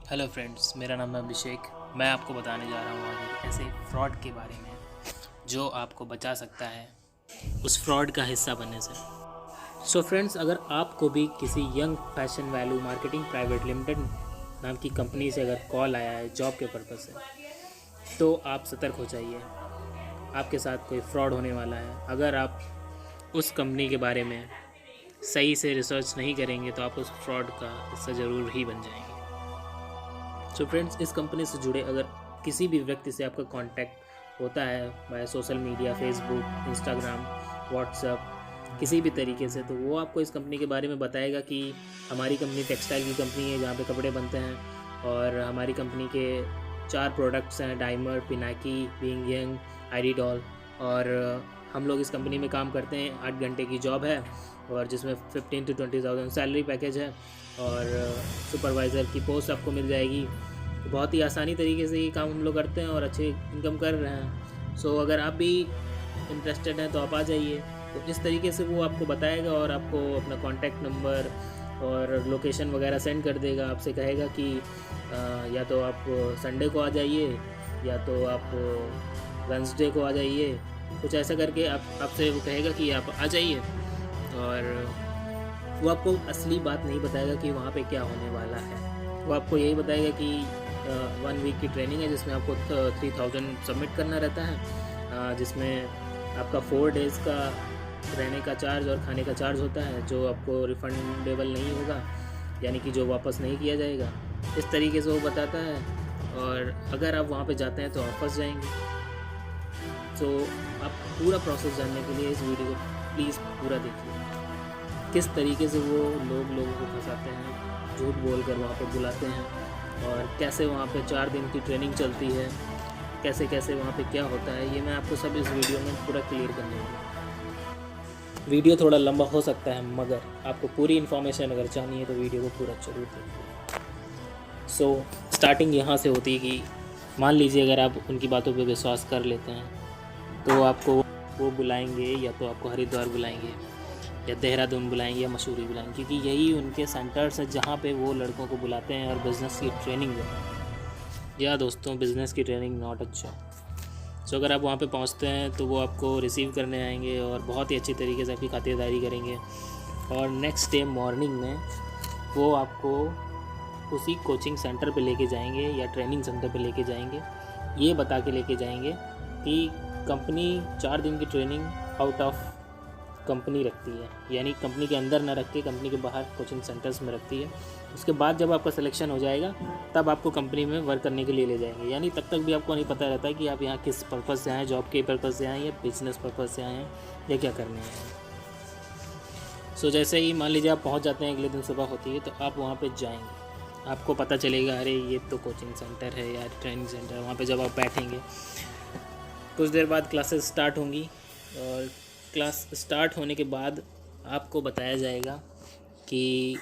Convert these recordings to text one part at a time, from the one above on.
Hello friends, मेरा नाम है अभिषेक। मैं आपको बताने जा रहा हूँ आज एक ऐसे फ्रॉड के बारे में जो आपको बचा सकता है उस फ्रॉड का हिस्सा बनने से। सो फ्रेंड्स, अगर आपको भी किसी young fashion value marketing private limited नाम की कंपनी से अगर कॉल आया है जॉब के पर्पज़ से, तो आप सतर्क हो जाइए। आपके साथ कोई फ्रॉड होने वाला है। अगर आप उस कंपनी के बारे में सही से रिसर्च नहीं करेंगे तो आप उस फ्रॉड का हिस्सा ज़रूर ही बन जाएंगे। सो फ्रेंड्स, इस कंपनी से जुड़े अगर किसी भी व्यक्ति से आपका कांटेक्ट होता है by social media, Facebook, Instagram, WhatsApp, किसी भी तरीके से, तो वो आपको इस कंपनी के बारे में बताएगा कि हमारी कंपनी टेक्सटाइल की कंपनी है जहाँ पे कपड़े बनते हैं और हमारी कंपनी के 4 प्रोडक्ट्स हैं, dimer, Pinaki, being young, ID doll. और हम लोग इस कंपनी में काम करते हैं। 8 घंटे की जॉब है और जिसमें 15 to 20,000 सैलरी पैकेज है और सुपरवाइज़र की पोस्ट आपको मिल जाएगी। तो बहुत ही आसानी तरीके से ये काम हम लोग करते हैं और अच्छे इनकम कर रहे हैं। सो अगर आप भी इंटरेस्टेड हैं तो आप आ जाइए। तो इस तरीके से वो आपको बताएगा और आपको अपना कॉन्टैक्ट नंबर और लोकेशन वगैरह सेंड कर देगा। आपसे कहेगा कि या तो आप संडे को आ जाइए या तो आप वेंसडे को आ जाइए, कुछ ऐसा करके आपसे वो कहेगा कि आप आ जाइए। और वो आपको असली बात नहीं बताएगा कि वहाँ पे क्या होने वाला है। वो आपको यही बताएगा कि 1 वीक की ट्रेनिंग है जिसमें आपको 3000 सबमिट करना रहता है, जिसमें आपका 4 डेज़ का रहने का चार्ज और खाने का चार्ज होता है जो आपको रिफंडेबल नहीं होगा, यानी कि जो वापस नहीं किया जाएगा। इस तरीके से वो बताता है और अगर आप वहाँ पे जाते हैं तो आप फंस जाएंगे। तो आप पूरा प्रोसेस जानने के लिए इस वीडियो को प्लीज़ पूरा देखिए। किस तरीके से वो लोगों को फंसाते हैं, झूठ बोलकर वहाँ पर बुलाते हैं और कैसे वहाँ पे 4 दिन की ट्रेनिंग चलती है, कैसे कैसे वहाँ पे क्या होता है, ये मैं आपको सब इस वीडियो में पूरा क्लियर करने वाला हूँ। वीडियो थोड़ा लंबा हो सकता है मगर आपको पूरी इन्फॉर्मेशन अगर चाहिए तो वीडियो को पूरा जरूर देखिए। सो स्टार्टिंग यहाँ से होती है कि मान लीजिए अगर आप उनकी बातों पे विश्वास कर लेते हैं तो आपको वो बुलाएंगे, या तो आपको हरिद्वार बुलाएंगे या देहरादून बुलाएंगे या मसूरी बुलाएंगे, क्योंकि यही उनके सेंटर्स हैं जहाँ पे वो लड़कों को बुलाते हैं और बिज़नेस की ट्रेनिंग देते हैं। या दोस्तों, बिज़नेस की ट्रेनिंग नॉट अच्छा। सो अगर आप वहाँ पे पहुँचते हैं तो वो आपको रिसीव करने आएंगे और बहुत ही अच्छी तरीके से आपकी खातिरदारी करेंगे और नेक्स्ट डे मॉर्निंग में वो आपको उसी कोचिंग सेंटर पे लेके जाएंगे या ट्रेनिंग सेंटर पे लेके जाएंगे, ये बता के लेके जाएंगे कि कंपनी 4 दिन की ट्रेनिंग आउट ऑफ कंपनी रखती है, यानी कंपनी के अंदर ना रख के कंपनी के बाहर कोचिंग सेंटर्स में रखती है। उसके बाद जब आपका सिलेक्शन हो जाएगा तब आपको कंपनी में वर्क करने के लिए ले जाएंगे, यानी तब तक भी आपको नहीं पता रहता है कि आप यहाँ किस पर्पज़ से आए, जॉब के पर्पज़ से आए या बिजनेस पर्पज़ से आए हैं या क्या करने आए हैं। सो जैसे ही मान लीजिए आप पहुँच जाते हैं, अगले दिन सुबह होती है तो आप वहाँ पर जाएँगे, आपको पता चलेगा अरे ये तो कोचिंग सेंटर है या ट्रेनिंग सेंटर है। वहाँ पर जब आप बैठेंगे कुछ देर बाद क्लासेस स्टार्ट होंगी और क्लास स्टार्ट होने के बाद आपको बताया जाएगा कि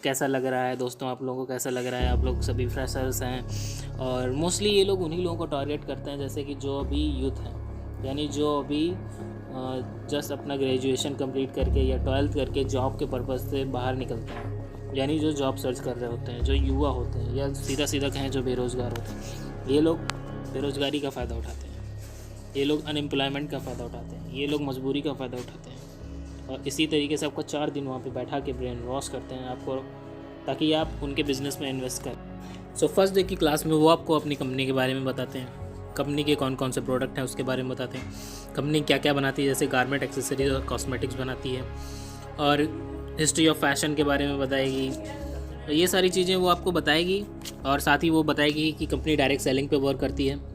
कैसा लग रहा है। दोस्तों, आप लोगों को कैसा लग रहा है? आप लोग सभी फ्रेशर्स हैं और मोस्टली ये लोग उन्हीं लोगों को टारगेट करते हैं जैसे कि जो अभी यूथ हैं, यानी जो अभी जस्ट अपना ग्रेजुएशन कंप्लीट करके या 12th करके जॉब के पर्पज़ से बाहर निकलते हैं, यानी जो जॉब सर्च कर रहे होते हैं, जो युवा होते हैं या सीधा कहें जो बेरोज़गार होते हैं। ये लोग बेरोज़गारी का फ़ायदा उठाते हैं, ये लोग अनएम्प्लॉयमेंट का फ़ायदा उठाते हैं, ये लोग मजबूरी का फ़ायदा उठाते हैं और इसी तरीके से आपको 4 दिन वहाँ पे बैठा के ब्रेन वॉश करते हैं आपको, ताकि आप उनके बिज़नेस में इन्वेस्ट करें। सो फर्स्ट डे की क्लास में वो आपको अपनी कंपनी के बारे में बताते हैं, कंपनी के कौन कौन से प्रोडक्ट हैं उसके बारे में बताते हैं, कंपनी क्या क्या बनाती है, जैसे गारमेंट, एक्सेसरीज और कॉस्मेटिक्स बनाती है, और हिस्ट्री ऑफ फैशन के बारे में बताएगी। ये सारी चीज़ें वो आपको बताएगी और साथ ही वो बताएगी कि कंपनी डायरेक्ट सेलिंग पे वर्क करती है।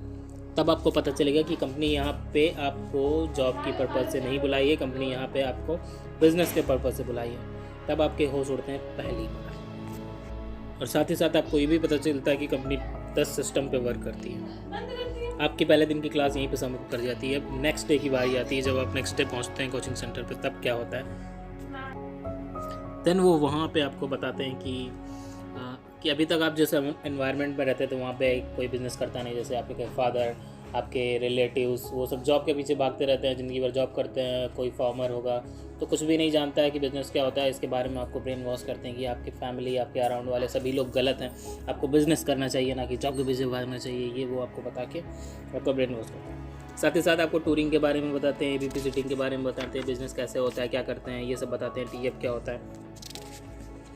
तब आपको पता चलेगा कि कंपनी यहाँ पे आपको जॉब की पर्पज़ से नहीं बुलाई है, कंपनी यहाँ पे आपको बिज़नेस के पर्पज़ से बुलाई है। तब आपके होश उड़ते हैं पहली बार। और साथ ही साथ आपको ये भी पता चलता है कि कंपनी 10 सिस्टम पे वर्क करती है। आपकी पहले दिन की क्लास यहीं पे समाप्त कर जाती है। नेक्स्ट डे की बारी आती है, जब आप नेक्स्ट डे पहुँचते हैं कोचिंग सेंटर पर, तब क्या होता है, देन वो वहाँ पर आपको बताते हैं कि अभी तक आप जैसे एनवायरनमेंट में रहते थे वहाँ पे कोई बिज़नेस करता नहीं, जैसे आपके फादर आपके रिलेटिव्स वो सब जॉब के पीछे भागते रहते हैं, ज़िंदगी भर जॉब करते हैं। कोई फार्मर होगा तो कुछ भी नहीं जानता है कि बिज़नेस क्या होता है। इसके बारे में आपको ब्रेन वॉश करते हैं कि आपकी फैमिली, आपके अराउंड वाले सभी लोग गलत हैं, आपको बिज़नेस करना चाहिए ना कि जॉब के पीछे भागना चाहिए। ये वो आपको बता के आपको ब्रेन वॉश करते हैं। साथ ही साथ आपको टूरिंग के बारे में बताते हैं, एबीपी सिटिंग के बारे में बताते हैं, बिज़नेस कैसे होता है, क्या करते हैं, ये सब बताते हैं, टीएफ क्या होता है,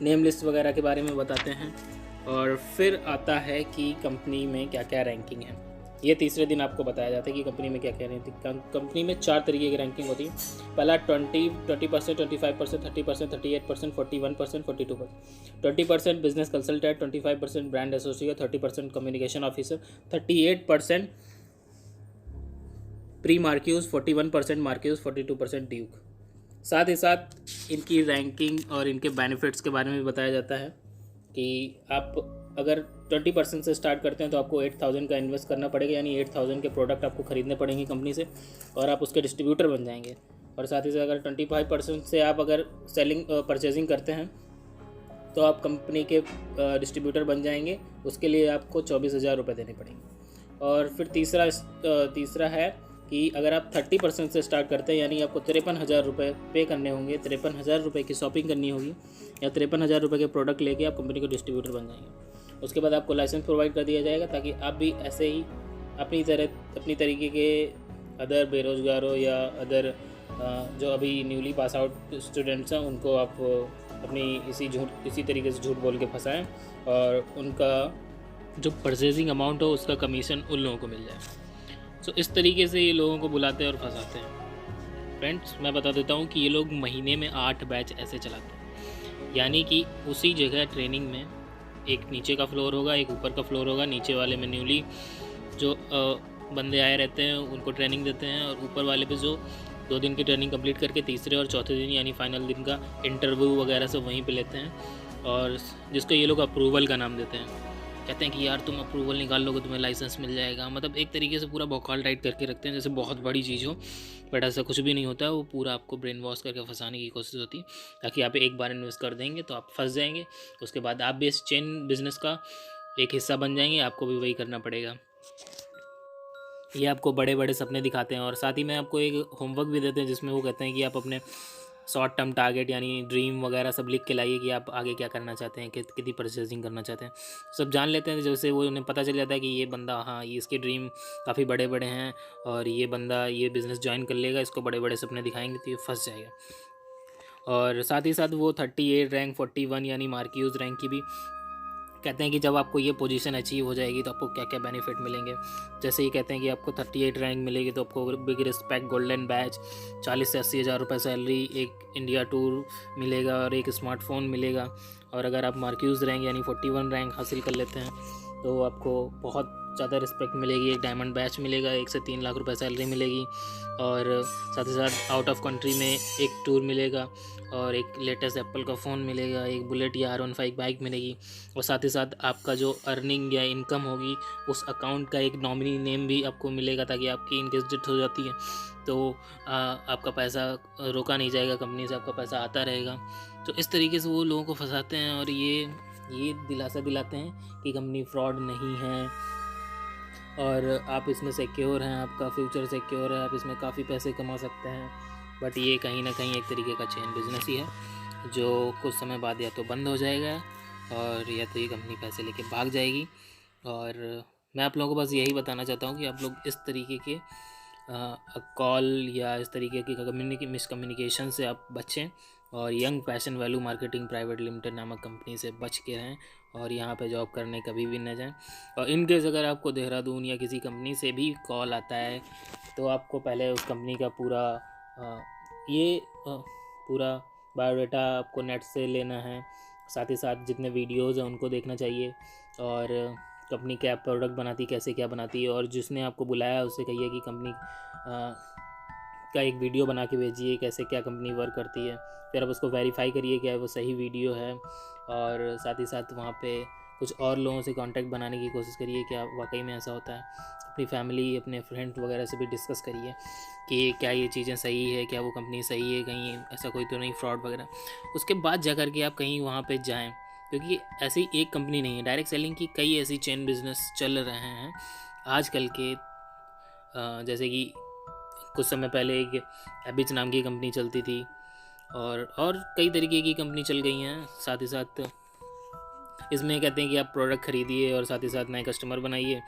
नेम लिस्ट वगैरह के बारे में बताते हैं। और फिर आता है कि कंपनी में क्या क्या रैंकिंग है। ये तीसरे दिन आपको बताया जाता है कि कंपनी में क्या क्या रैंकिंग। कंपनी में 4 तरीके की रैंकिंग होती है। पहला 20%, 25%, 30%, 38%, 41%, 42%। 20% business consultant, 25% brand associate, 30% communication officer, 38% pre Marquess, 41% Marquess, 42% Duke. साथ ही साथ इनकी रैंकिंग और इनके बेनिफिट्स के बारे में भी बताया जाता है कि आप अगर 20% से स्टार्ट करते हैं तो आपको 8,000 का इन्वेस्ट करना पड़ेगा, यानी 8,000 के प्रोडक्ट आपको ख़रीदने पड़ेंगे कंपनी से और आप उसके डिस्ट्रीब्यूटर बन जाएंगे। और साथ ही साथ अगर 25% से आप अगर परचेजिंग करते हैं तो आप कंपनी के डिस्ट्रीब्यूटर बन जाएंगे। उसके लिए आपको 24,000 रुपये देने पड़ेंगे। और फिर तीसरा है कि अगर आप 30% से स्टार्ट करते हैं, यानी आपको 53,000 रुपये पे करने होंगे, 53,000 रुपये की शॉपिंग करनी होगी या 53,000 रुपये के प्रोडक्ट लेके आप कंपनी के डिस्ट्रीब्यूटर बन जाएंगे। उसके बाद आपको लाइसेंस प्रोवाइड कर दिया जाएगा ताकि आप भी ऐसे ही अपनी तरीके के अदर बेरोज़गारों या अदर जो अभी न्यूली पास आउट स्टूडेंट्स हैं उनको आप अपनी इसी तरीके से झूठ बोल के फंसाएँ और उनका जो परचेजिंग अमाउंट हो उसका कमीशन उन लोगों को मिल जाए। सो इस तरीके से ये लोगों को बुलाते हैं और फंसाते हैं। फ्रेंड्स, मैं बता देता हूँ कि ये लोग महीने में 8 बैच ऐसे चलाते हैं, यानी कि उसी जगह ट्रेनिंग में एक नीचे का फ्लोर होगा, एक ऊपर का फ्लोर होगा। नीचे वाले में न्यूली जो बंदे आए रहते हैं उनको ट्रेनिंग देते हैं और ऊपर वाले पे जो 2 दिन की ट्रेनिंग कंप्लीट करके तीसरे और चौथे दिन यानी फाइनल दिन का इंटरव्यू वगैरह सब वहीं पे लेते हैं और जिसको ये लोग अप्रूवल का नाम देते हैं। कहते हैं कि यार तुम अप्रूवल निकाल लोगे तुम्हें लाइसेंस मिल जाएगा। मतलब एक तरीके से पूरा बौखाल टाइट करके रखते हैं जैसे बहुत बड़ी चीज़ हो, बट ऐसा कुछ भी नहीं होता है। वो पूरा आपको ब्रेन वॉश करके फंसाने की कोशिश होती है ताकि आप एक बार इन्वेस्ट कर देंगे तो आप फंस जाएंगे। उसके बाद आप भी इस चेन बिजनेस का एक हिस्सा बन जाएंगे, आपको भी वही करना पड़ेगा। ये आपको बड़े बड़े सपने दिखाते हैं और साथ ही में आपको एक होमवर्क भी देते हैं जिसमें वो कहते हैं कि आप अपने शॉर्ट टर्म टारगेट यानी ड्रीम वगैरह सब लिख के लाइए कि आप आगे क्या करना चाहते हैं, कितनी परचेजिंग करना चाहते हैं। सब जान लेते हैं जैसे वो उन्हें पता चल जाता है कि ये बंदा हाँ ये इसके ड्रीम काफ़ी बड़े बड़े हैं और ये बंदा ये बिज़नेस ज्वाइन कर लेगा, इसको बड़े बड़े सपने दिखाएंगे तो ये फंस जाएगा। और साथ ही साथ वो 38 रैंक 41 यानी मार्क्यूज रैंक की भी कहते हैं कि जब आपको ये पोजीशन अचीव हो जाएगी तो आपको क्या क्या बेनिफिट मिलेंगे। जैसे ये कहते हैं कि आपको 38 रैंक मिलेगी तो आपको बिग रिस्पेक्ट गोल्डन बैच, 40 से 80 हज़ार रुपये सैलरी, एक इंडिया टूर मिलेगा और एक स्मार्टफोन मिलेगा। और अगर आप मार्क्यूज रैंक यानी 41 रैंक हासिल कर लेते हैं तो आपको बहुत ज़्यादा रिस्पेक्ट मिलेगी, एक डायमंड बैच मिलेगा, 1 से 3 लाख रुपए सैलरी मिलेगी और साथ ही साथ आउट ऑफ कंट्री में एक टूर मिलेगा और एक लेटेस्ट एप्पल का फ़ोन मिलेगा, एक बुलेट या R15 बाइक मिलेगी। और साथ ही साथ आपका जो अर्निंग या इनकम होगी उस अकाउंट का एक नॉमिनी नेम भी आपको मिलेगा ताकि आपकी इनकेस डेथ हो जाती है तो आपका पैसा रोका नहीं जाएगा, कंपनी से आपका पैसा आता रहेगा। तो इस तरीके से वो लोगों को फंसाते हैं और ये दिलासा दिलाते हैं कि कंपनी फ्रॉड नहीं है और आप इसमें सिक्योर हैं, आपका फ्यूचर सिक्योर है, आप इसमें काफ़ी पैसे कमा सकते हैं। बट ये कहीं ना कहीं एक तरीके का चेन बिजनेस ही है जो कुछ समय बाद या तो बंद हो जाएगा और या तो ये कंपनी पैसे लेके भाग जाएगी। और मैं आप लोगों को बस यही बताना चाहता हूँ कि आप लोग इस तरीके के कॉल या इस तरीके की मिसकम्युनिकेशन से आप बचें और young passion value marketing private limited नामक कंपनी से बच के रहें और यहाँ पे जॉब करने कभी भी न जाएं। और इन केस अगर आपको देहरादून या किसी कंपनी से भी कॉल आता है तो आपको पहले उस कंपनी का पूरा बायोडाटा आपको नेट से लेना है। साथ ही साथ जितने वीडियोज़ हैं उनको देखना चाहिए और कंपनी क्या प्रोडक्ट बनाती है, कैसे क्या बनाती है। और जिसने आपको बुलाया उससे कहिए कि कंपनी का एक वीडियो बना के भेजिए कैसे क्या कंपनी वर्क करती है। फिर आप उसको वेरीफाई करिए क्या वो सही वीडियो है और साथ ही साथ वहाँ पे कुछ और लोगों से कांटेक्ट बनाने की कोशिश करिए क्या वाकई में ऐसा होता है। अपनी फैमिली अपने फ्रेंड वगैरह से भी डिस्कस करिए कि क्या ये चीज़ें सही है, क्या वो कंपनी सही है, कहीं ऐसा कोई तो नहीं फ्रॉड वगैरह। उसके बाद जा कर के आप कहीं वहाँ पे जाएं क्योंकि ऐसी एक कंपनी नहीं है, डायरेक्ट सेलिंग की कई ऐसी चेन बिजनेस चल रहे हैं आजकल के जैसे कि कुछ समय पहले एक एबिच नाम की कंपनी चलती थी और कई तरीके की कंपनी चल गई हैं। साथ ही साथ इसमें कहते हैं कि आप प्रोडक्ट खरीदिए और साथ ही साथ नए कस्टमर बनाइए,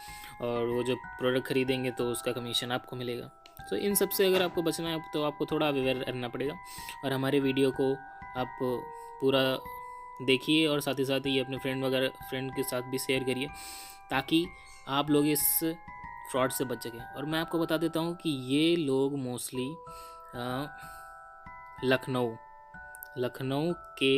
और वो जो प्रोडक्ट खरीदेंगे तो उसका कमीशन आपको मिलेगा। तो इन सब से अगर आपको बचना है तो आपको थोड़ा अवेयर रहना पड़ेगा, और हमारे वीडियो को आप पूरा देखिए और साथ ही साथ ये अपने फ्रेंड के साथ भी शेयर करिए, ताकि आप लोग इस फ्रॉड से बच सकें। और मैं आपको बता देता हूँ कि ये लोग मोस्टली लखनऊ के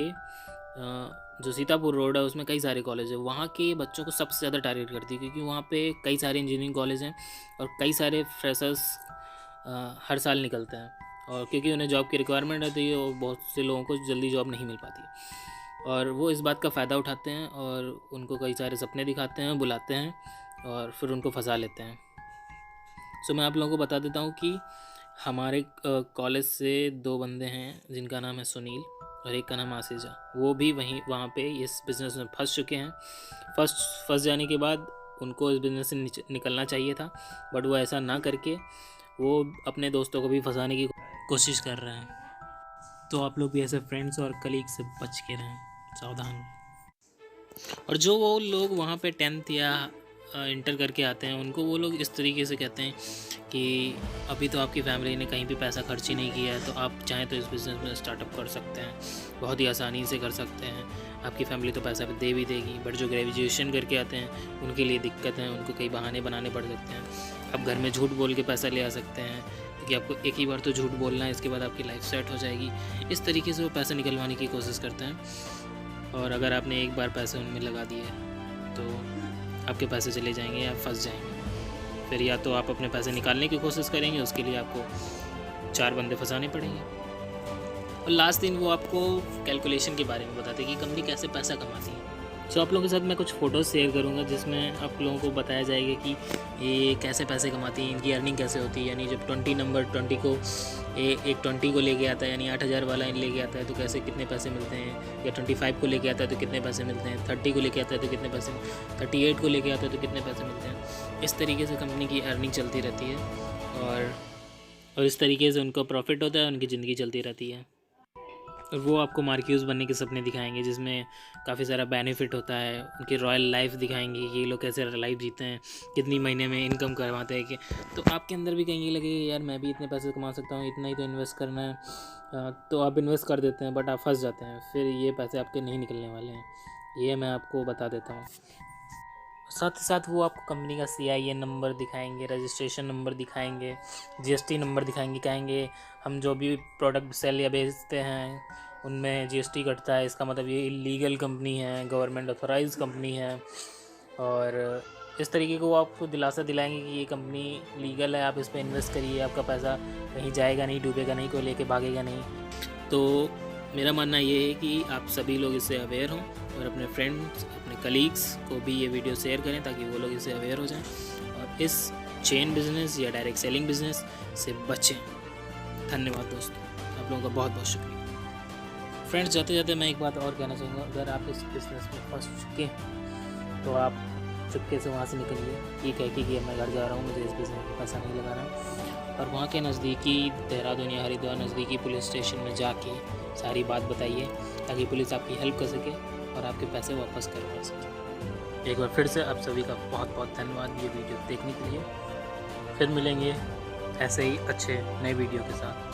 जो सीतापुर रोड है उसमें कई सारे कॉलेज है, वहाँ के बच्चों को सबसे ज़्यादा टारगेट करती है, क्योंकि वहाँ पे कई सारे इंजीनियरिंग कॉलेज हैं और कई सारे फ्रेशर्स हर साल निकलते हैं, और क्योंकि उन्हें जॉब की रिक्वायरमेंट रहती है और बहुत से लोगों को जल्दी जॉब नहीं मिल पाती है, और वो इस बात का फ़ायदा उठाते हैं और उनको कई सारे सपने दिखाते हैं, बुलाते हैं और फिर उनको फंसा लेते हैं। सो मैं आप लोगों को बता देता हूँ कि हमारे कॉलेज से 2 बंदे हैं जिनका नाम है सुनील और एक का नाम आसिजा, वो भी वहाँ पे इस बिज़नेस में फंस चुके हैं। फंस जाने के बाद उनको इस बिज़नेस से निकलना चाहिए था, बट वो ऐसा ना करके वो अपने दोस्तों को भी फंसाने की कोशिश कर रहे हैं। तो आप लोग भी ऐसे फ्रेंड्स और कलीग से बच के रहें, सावधान। और जो वो लोग वहाँ पे 10th या इंटर करके आते हैं, उनको वो लोग इस तरीके से कहते हैं कि अभी तो आपकी फैमिली ने कहीं भी पैसा खर्च ही नहीं किया है, तो आप चाहें तो इस बिज़नेस में स्टार्टअप कर सकते हैं, बहुत ही आसानी से कर सकते हैं, आपकी फैमिली तो पैसा दे भी देगी। बट जो ग्रेजुएशन करके आते हैं उनके लिए दिक्कत है, उनको कई बहाने बनाने पड़ सकते हैं। आप घर में झूठ बोल के पैसा ले आ सकते हैं, क्योंकि आपको एक ही बार तो झूठ बोलना है, इसके बाद आपकी लाइफ सेट हो जाएगी। इस तरीके से वो पैसा निकलवाने की कोशिश करते हैं, और अगर आपने एक बार पैसे उनमें लगा दिए तो आपके पैसे चले जाएंगे या फंस जाएंगे। फिर या तो आप अपने पैसे निकालने की कोशिश करेंगे, उसके लिए आपको 4 बंदे फंसाने पड़ेंगे, और लास्ट दिन वो आपको कैलकुलेशन के बारे में बताते हैं कि कंपनी कैसे पैसा कमाती है। सो आप लोगों के साथ मैं कुछ फ़ोटोज़ शेयर करूंगा जिसमें आप लोगों को बताया जाएगा कि ये कैसे पैसे कमाती हैं, इनकी अर्निंग कैसे होती है। यानी जब 20 को एक 20 को लेके आता है, यानी 8,000 वाला लेके आता है तो कैसे कितने पैसे मिलते हैं, या 25 को लेके आता है तो कितने पैसे मिलते हैं, 30 को लेके आता है तो कितने पैसे, 38 को लेके आता है तो कितने पैसे मिलते हैं। इस तरीके से कंपनी की अर्निंग चलती रहती है, और इस तरीके से उनको प्रॉफिट होता है, उनकी ज़िंदगी चलती रहती है। और वो आपको मार्क्यूज़ बनने के सपने दिखाएंगे जिसमें काफ़ी सारा बेनिफिट होता है, उनकी रॉयल लाइफ दिखाएंगे कि ये लोग कैसे लाइफ जीते हैं, कितनी महीने में इनकम करवाते हैं। कि तो आपके अंदर भी कहीं लगे यार मैं भी इतने पैसे कमा सकता हूँ, इतना ही तो इन्वेस्ट करना है, तो आप इन्वेस्ट कर देते हैं, बट आप फंस जाते हैं, फिर ये पैसे आपके नहीं निकलने वाले हैं, ये मैं आपको बता देता हूँ। साथ ही साथ वो आपको कंपनी का CIN नंबर दिखाएंगे, रजिस्ट्रेशन नंबर दिखाएंगे, GST नंबर दिखाएंगे, कहेंगे हम जो भी प्रोडक्ट सेल या बेचते हैं उनमें GST कटता है, इसका मतलब ये इलीगल कंपनी है, गवर्नमेंट ऑथोराइज कंपनी है। और इस तरीके को वो आपको दिलासा दिलाएंगे कि ये कंपनी लीगल है, आप इस पर इन्वेस्ट करिए, आपका पैसा कहीं जाएगा नहीं, डूबेगा नहीं, कोई लेके भागेगा नहीं। तो मेरा मानना ये है कि आप सभी लोग इससे अवेयर हों, और अपने फ्रेंड्स, अपने कलीग्स को भी ये वीडियो शेयर करें ताकि वो लोग इससे अवेयर हो जाएं और इस चेन बिज़नेस या डायरेक्ट सेलिंग बिज़नेस से बचें। धन्यवाद दोस्तों, आप लोगों का बहुत बहुत शुक्रिया। फ्रेंड्स, जाते जाते मैं एक बात और कहना चाहूँगा, अगर आप इस बिज़नेस में फंस चुके हैं तो आप चुपके से वहाँ से निकलिए, ये कह के कि मैं घर जा रहा हूँ, मुझे इस बिज़नेस में पैसा नहीं लगाना, और वहाँ के नज़दीकी देहरादून या हरिद्वार नज़दीकी पुलिस स्टेशन में जाके सारी बात बताइए ताकि पुलिस आपकी हेल्प कर सके और आपके पैसे वापस करवा सके। एक बार फिर से आप सभी का बहुत बहुत धन्यवाद ये वीडियो देखने के लिए। फिर मिलेंगे ऐसे ही अच्छे नए वीडियो के साथ।